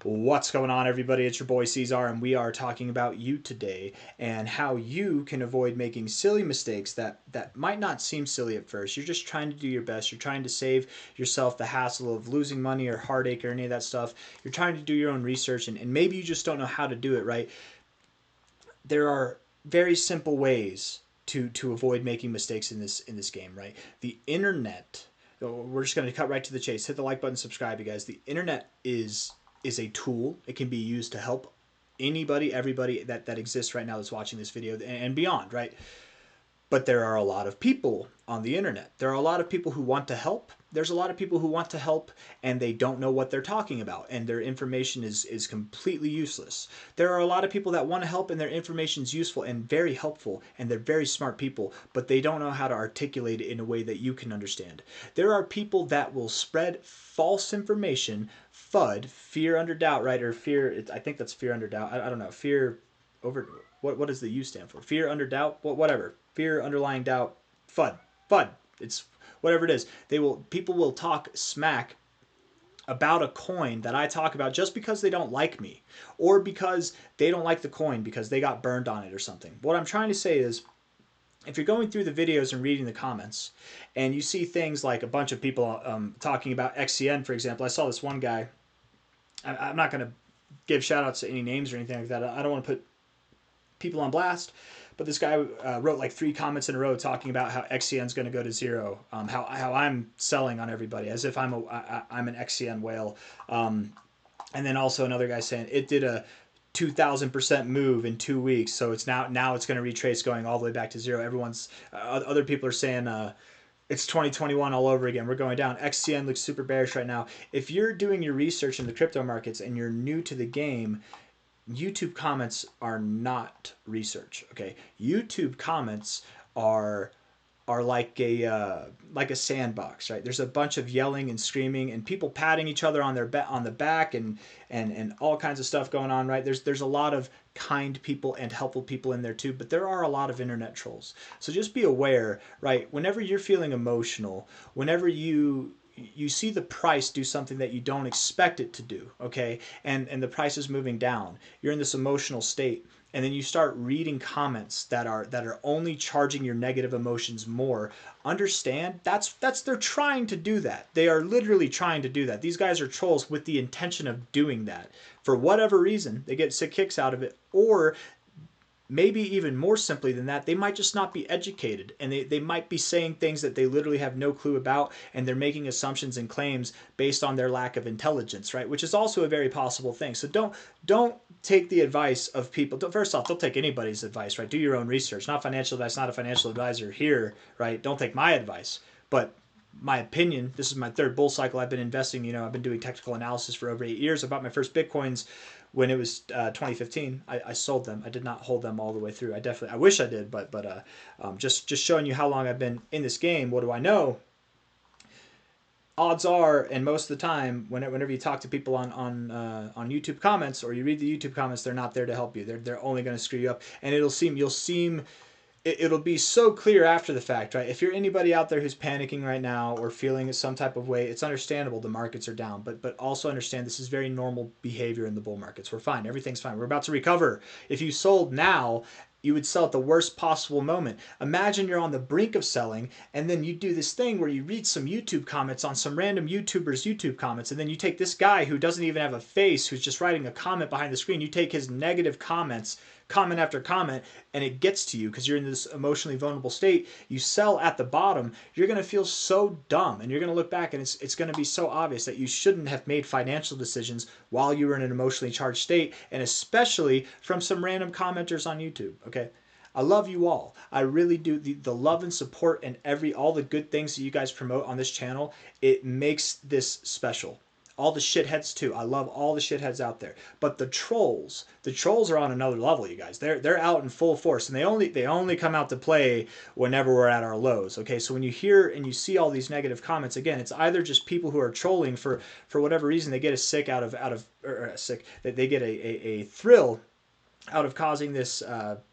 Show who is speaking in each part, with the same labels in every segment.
Speaker 1: What's going on, everybody? It's your boy C-Zar, and we are talking about you today and how you can avoid making silly mistakes that might not seem silly at first. You're just trying to do your best. You're trying to save yourself the hassle of losing money or heartache or any of that stuff. You're trying to do your own research, and maybe you just don't know how to do it right. There are very simple ways to avoid making mistakes in this game, right? The internet. We're just going to cut right to the chase. Hit the like button, subscribe, you guys. The internet is a tool. It can be used to help anybody, everybody that exists right now that's watching this video and beyond, right? But there are a lot of people on the internet. There are a lot of people who want to help. There's a lot of people who want to help and they don't know what they're talking about, and their information is completely useless. There are a lot of people that want to help and their information is useful and very helpful, and they're very smart people, but they don't know how to articulate it in a way that you can understand. There are people that will spread false information, FUD, fear under doubt, right? Or fear, I think that's fear under doubt. I don't know. Fear over, what does the U stand for? Fear under doubt? Whatever. Fear underlying doubt. FUD. It's whatever it is. People will talk smack about a coin that I talk about just because they don't like me, or because they don't like the coin because they got burned on it or something. What I'm trying to say is, if you're going through the videos and reading the comments and you see things like a bunch of people talking about XCN, for example. I saw this one guy. I'm not going to give shout outs to any names or anything like that. I don't want to put people on blast, but this guy wrote like 3 comments in a row talking about how XCN is going to go to zero, how I'm selling on everybody as if I'm an XCN whale, and then also another guy saying it did a 2,000% move in 2 weeks, so it's now it's going to retrace going all the way back to zero. Everyone's other people are saying it's 2021 all over again. We're going down. XCN looks super bearish right now. If you're doing your research in the crypto markets and you're new to the game, YouTube comments are not research. Okay, YouTube comments are like a sandbox, right? There's a bunch of yelling and screaming and people patting each other on on the back and all kinds of stuff going on, right? There's a lot of kind people and helpful people in there too, but there are a lot of internet trolls. So just be aware, right? Whenever you're feeling emotional, whenever you see the price do something that you don't expect it to do, okay, and the price is moving down, you're in this emotional state, and then you start reading comments that are only charging your negative emotions more. Understand that's they're trying to do that. They are literally trying to do that. These guys are trolls with the intention of doing that for whatever reason. They get sick kicks out of it, or maybe even more simply than that, they might just not be educated, and they might be saying things that they literally have no clue about, and they're making assumptions and claims based on their lack of intelligence, right? Which is also a very possible thing. So don't take the advice of people. First off, don't take anybody's advice, right? Do your own research. Not financial advice, not a financial advisor here, right? Don't take my advice, but my opinion. This is my 3rd bull cycle. I've been investing, I've been doing technical analysis for over 8 years. I bought my first Bitcoins when it was 2015. I sold them. I did not hold them all the way through. I wish I did, but just showing you how long I've been in this game. What do I know? Odds are, and most of the time, whenever you talk to people on YouTube comments or you read the YouTube comments, they're not there to help you. They're only going to screw you up, and it'll be so clear after the fact, right? If you're anybody out there who's panicking right now or feeling some type of way, it's understandable. The markets are down, but also understand this is very normal behavior in the bull markets. We're fine. Everything's fine. We're about to recover. If you sold now, you would sell at the worst possible moment. Imagine you're on the brink of selling, and then you do this thing where you read some YouTube comments on some random YouTuber's YouTube comments, and then you take this guy who doesn't even have a face, who's just writing a comment behind the screen, you take his negative comments, comment after comment, and it gets to you because you're in this emotionally vulnerable state. You sell at the bottom. You're going to feel so dumb, and you're going to look back, and it's going to be so obvious that you shouldn't have made financial decisions while you were in an emotionally charged state, and especially from some random commenters on YouTube. Okay, I love you all. I really do. The love and support and all the good things that you guys promote on this channel, it makes this special. All the shitheads too. I love all the shitheads out there. But the trolls are on another level, you guys. They're out in full force, and they only come out to play whenever we're at our lows. Okay, so when you hear and you see all these negative comments, again, it's either just people who are trolling for whatever reason. They get a sick they get a thrill out of causing this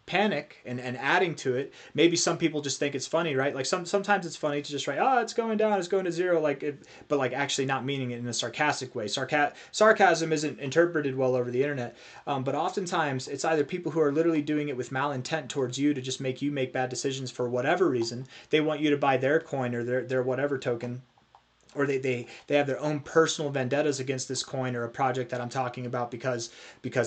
Speaker 1: panic and adding to it. Maybe some people just think it's funny, right? Like sometimes it's funny to just write, oh, it's going down, it's going to zero, like it, but like actually not meaning it in a sarcastic way. Sarcasm isn't interpreted well over the internet, but oftentimes it's either people who are literally doing it with malintent towards you to just make you make bad decisions for whatever reason. They want you to buy their coin or their whatever token, or they have their own personal vendettas against this coin or a project that I'm talking about because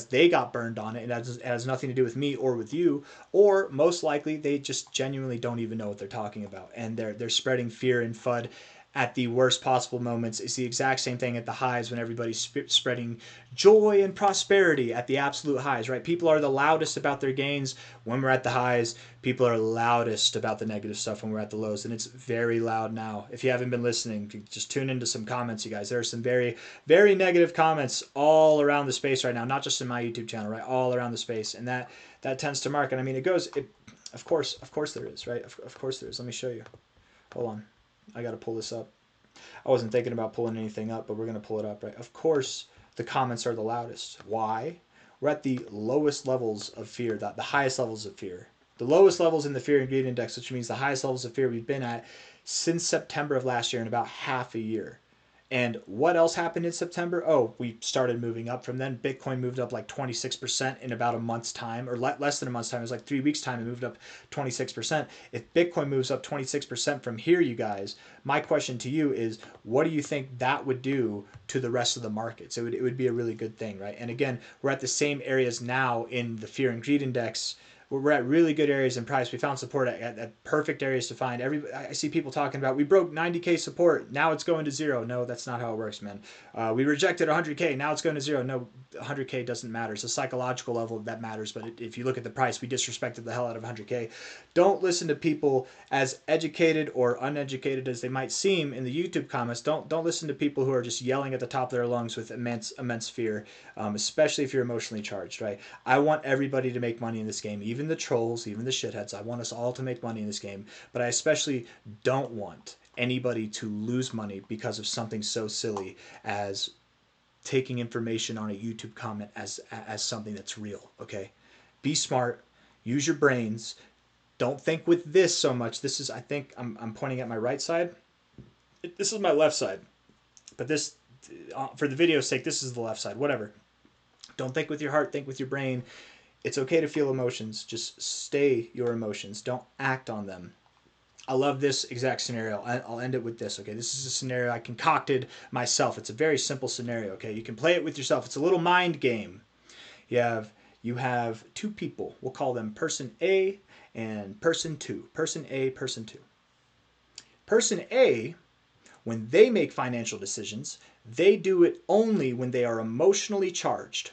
Speaker 1: they got burned on it, and it has nothing to do with me or with you. Or most likely they just genuinely don't even know what they're talking about, and they're spreading fear and FUD at the worst possible moments. It's the exact same thing at the highs when everybody's spreading joy and prosperity at the absolute highs, right? People are the loudest about their gains when we're at the highs. People are loudest about the negative stuff when we're at the lows, and it's very loud now. If you haven't been listening, just tune into some comments, you guys. There are some very, very negative comments all around the space right now, not just in my YouTube channel, right? All around the space, and that tends to mark. And I mean, of course there is, right? Of course there is. Let me show you. Hold on. I got to pull this up. I wasn't thinking about pulling anything up, but we're going to pull it up, right? Of course, the comments are the loudest. Why? We're at the lowest levels of fear, the highest levels of fear. The lowest levels in the fear and greed index, which means the highest levels of fear we've been at since September of last year in about half a year. And what else happened in September? Oh, we started moving up from then. Bitcoin moved up like 26% in about a month's time, or less than a month's time. It was like 3 weeks' time. It moved up 26%. If Bitcoin moves up 26% from here, you guys, my question to you is, what do you think that would do to the rest of the markets? It would be a really good thing, right? And again, we're at the same areas now in the fear and greed index. We're at really good areas in price. We found support at perfect areas to find. I see people talking about, we broke 90K support, now it's going to zero. No, that's not how it works, man. We rejected 100K, now it's going to zero. No, 100K doesn't matter. It's a psychological level that matters, but if you look at the price, we disrespected the hell out of 100K. Don't listen to people as educated or uneducated as they might seem in the YouTube comments. Don't listen to people who are just yelling at the top of their lungs with immense fear, especially if you're emotionally charged, right? I want everybody to make money in this game, even the trolls, even the shitheads. I want us all to make money in this game, but I especially don't want anybody to lose money because of something so silly as taking information on a YouTube comment as something that's real, okay? Be smart, use your brains. Don't think with this so much. This is, I think I'm pointing at my right side. This is my left side, but this, for the video's sake, this is the left side, whatever. Don't think with your heart, think with your brain. It's okay to feel emotions. Just stay your emotions. Don't act on them. I love this exact scenario. I'll end it with this, okay? This is a scenario I concocted myself. It's a very simple scenario, okay? You can play it with yourself. It's a little mind game. You have two people. We'll call them person A and person 2. Person A, person 2. Person A, when they make financial decisions, they do it only when they are emotionally charged.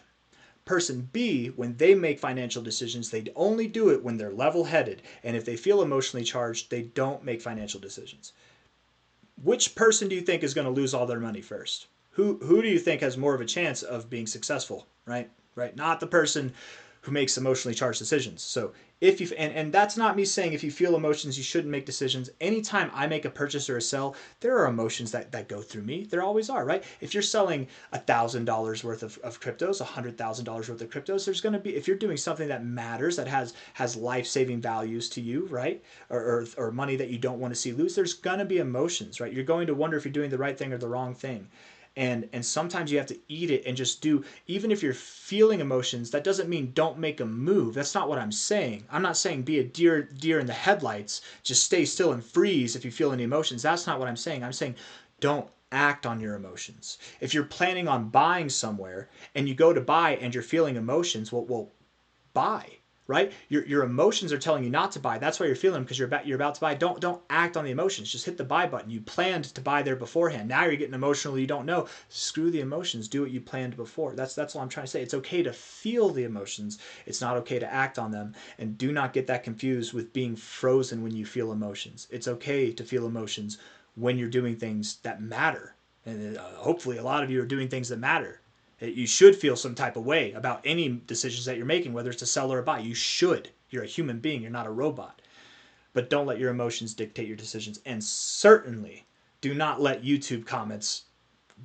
Speaker 1: Person B, when they make financial decisions, they only do it when they're level-headed. And if they feel emotionally charged, they don't make financial decisions. Which person do you think is going to lose all their money first? Who do you think has more of a chance of being successful, right? Not the person who makes emotionally charged decisions. So if you, and that's not me saying if you feel emotions, you shouldn't make decisions. Anytime I make a purchase or a sell, there are emotions that go through me. There always are, right? If you're selling $1,000 worth of cryptos, $100,000 worth of cryptos, there's going to be, if you're doing something that matters, that has life-saving values to you, right? Or money that you don't want to see lose, there's going to be emotions, right? You're going to wonder if you're doing the right thing or the wrong thing. And sometimes you have to eat it and just do, even if you're feeling emotions, that doesn't mean don't make a move. That's not what I'm saying. I'm not saying be a deer in the headlights, just stay still and freeze if you feel any emotions. That's not what I'm saying. I'm saying don't act on your emotions. If you're planning on buying somewhere and you go to buy and you're feeling emotions, well buy. Right? Your emotions are telling you not to buy. That's why you're feeling them, because you're about to buy. Don't act on the emotions. Just hit the buy button. You planned to buy there beforehand. Now you're getting emotional. You don't know. Screw the emotions. Do what you planned before. That's all I'm trying to say. It's okay to feel the emotions. It's not okay to act on them. And do not get that confused with being frozen when you feel emotions. It's okay to feel emotions when you're doing things that matter. And hopefully a lot of you are doing things that matter. You should feel some type of way about any decisions that you're making, whether it's to sell or a buy. You should. You're a human being. You're not a robot. But don't let your emotions dictate your decisions. And certainly do not let YouTube comments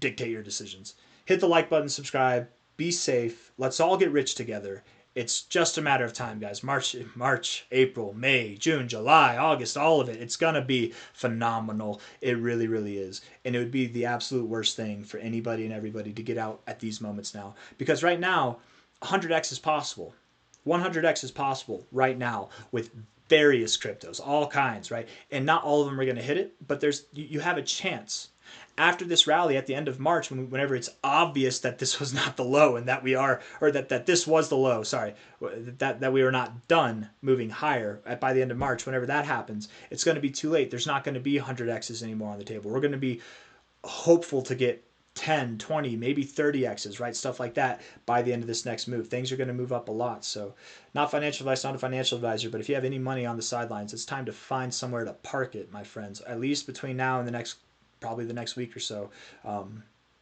Speaker 1: dictate your decisions. Hit the like button, subscribe, be safe. Let's all get rich together. It's just a matter of time, guys. March, April, May, June, July, August, all of it. It's going to be phenomenal. It really, really is. And it would be the absolute worst thing for anybody and everybody to get out at these moments now. Because right now, 100x is possible. 100x is possible right now with various cryptos, all kinds, right? And not all of them are going to hit it, but you have a chance. After this rally at the end of March, whenever it's obvious that this was not the low and that we are, or that this was the low, sorry, that we are not done moving higher by the end of March, whenever that happens, it's going to be too late. There's not going to be 100x's anymore on the table. We're going to be hopeful to get 10, 20, maybe 30x's, right? Stuff like that by the end of this next move. Things are going to move up a lot. So not financial advice, not a financial advisor, but if you have any money on the sidelines, it's time to find somewhere to park it, my friends, at least between now and probably the next week or so.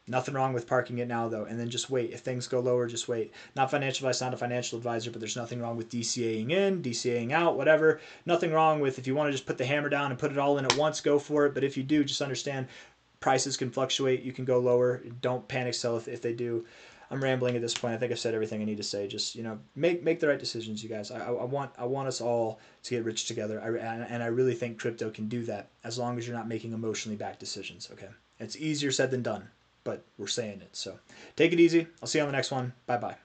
Speaker 1: Nothing wrong with parking it now, though, and then just wait. If things go lower, just wait. Not financial advice, not a financial advisor, but there's nothing wrong with DCAing in, DCAing out, whatever. Nothing wrong with if you want to just put the hammer down and put it all in at once, go for it. But if you do, just understand prices can fluctuate. You can go lower. Don't panic sell if they do. I'm rambling at this point. I think I've said everything I need to say. Just make the right decisions, you guys. I want us all to get rich together. And I really think crypto can do that as long as you're not making emotionally backed decisions. Okay, it's easier said than done, but we're saying it. So take it easy. I'll see you on the next one. Bye bye.